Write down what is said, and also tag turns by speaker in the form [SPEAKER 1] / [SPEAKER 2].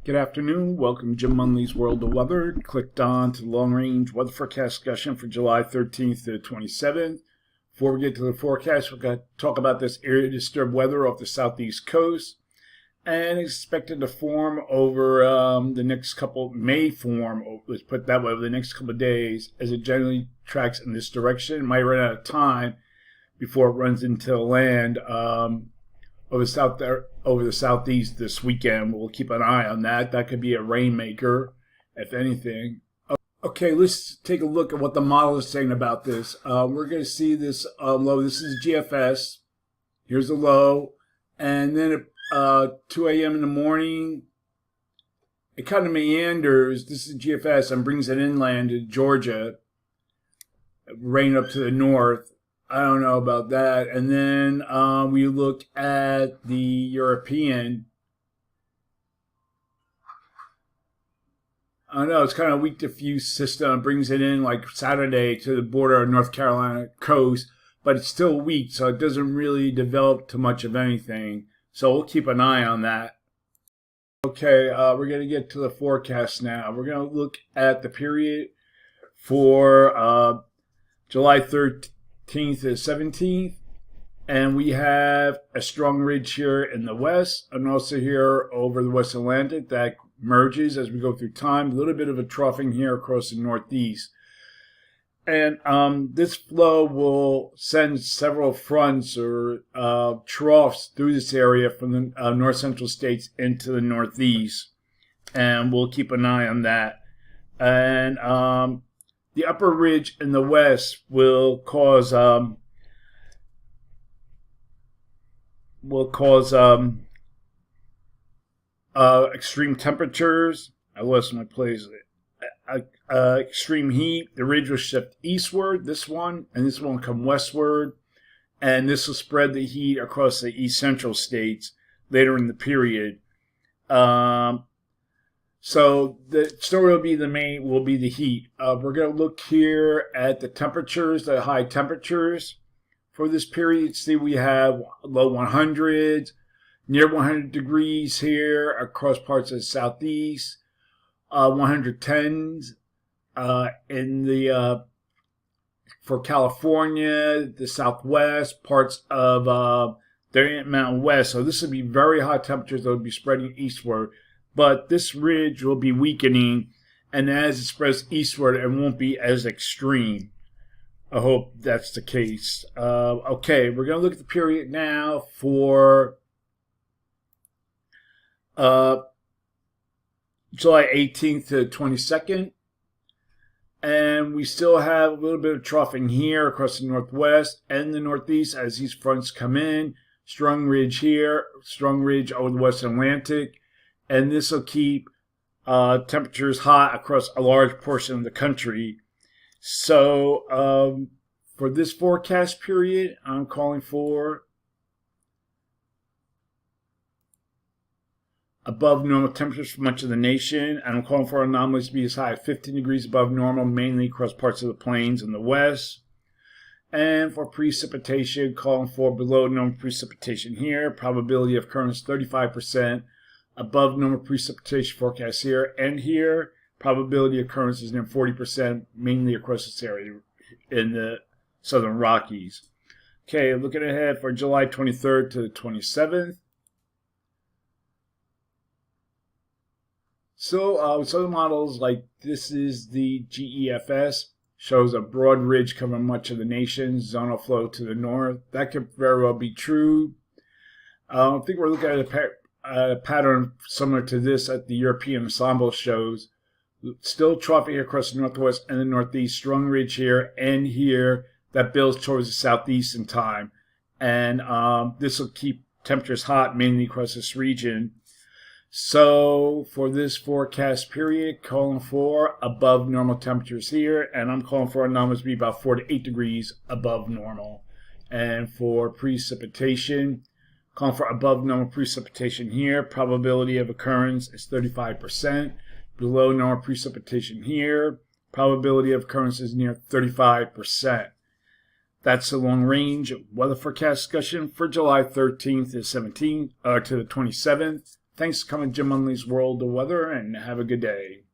[SPEAKER 1] Good afternoon. Welcome to Jim Munley's World of Weather. Clicked on to the long-range weather forecast discussion for July 13th to 27th. Before we get to the forecast, we're going to talk about this area disturbed weather off the southeast coast. And it's expected to form over the next couple, may form, let's put it that way, over the next couple of days as it generally tracks in this direction. It might run out of time before it runs into the land over the southeast this weekend. We'll keep an eye on that. That could be a rainmaker, if anything. Okay, let's take a look at what the model is saying about this. We're going to see this low. This is GFS. Here's the low. And then at 2 a.m. in the morning, it kind of meanders. This is GFS and brings it inland to Georgia. Rain up to the north. I don't know about that. And then we look at the European. I don't know, it's kind of a weak diffuse system. It brings it in like Saturday to the border of North Carolina coast, but it's still weak, so it doesn't really develop too much of anything. So we'll keep an eye on that. Okay, we're going to get to the forecast now. We're going to look at the period for July 13th to 17th, and we have a strong ridge here in the west and also here over the West Atlantic that merges as we go through time. A little bit of a troughing here across the northeast, and this flow will send several fronts or troughs through this area from the north central states into the northeast, and we'll keep an eye on that. And the upper ridge in the west will cause extreme temperatures. I lost my place. Extreme heat. The ridge will shift eastward, this one, and this one will come westward, and this will spread the heat across the east central states later in the period. So the story will be the heat. We're going to look here at the temperatures, the high temperatures for this period. See, we have low 100s, near 100 degrees here across parts of the southeast, 110s in the for California, the southwest, parts of the Mountain West. So this will be very hot temperatures that will be spreading eastward. But this ridge will be weakening, and as it spreads eastward, it won't be as extreme. I hope that's the case. Okay, we're going to look at the period now for July 18th to 22nd. And we still have a little bit of troughing here across the northwest and the northeast as these fronts come in. Strong ridge here, strong ridge over the West Atlantic. And this will keep temperatures hot across a large portion of the country. So for this forecast period, I'm calling for above normal temperatures for much of the nation. And I'm calling for anomalies to be as high as 15 degrees above normal, mainly across parts of the plains in the west. And for precipitation, calling for below normal precipitation here. Probability of occurrence 35%. Above normal precipitation forecast here and here. Probability of occurrence is near 40%, mainly across this area in the southern Rockies. Okay, looking ahead for July 23rd to the 27th. So some of the models, like this is the GEFS, shows a broad ridge covering much of the nation, zonal flow to the north. That could very well be true. I think we're looking at a pattern similar to this that the European ensemble shows. Still troughing across the northwest and the northeast, strong ridge here and here that builds towards the southeast in time. And this will keep temperatures hot mainly across this region. So for this forecast period, calling for above normal temperatures here, and I'm calling for anomalies to be about 4 to 8 degrees above normal. And for precipitation, calling for above normal precipitation here. Probability of occurrence is 35%. Below normal precipitation here. Probability of occurrence is near 35%. That's the long range weather forecast discussion for July 13th to the 27th. Thanks for coming to Jim Munley's World of Weather, and have a good day.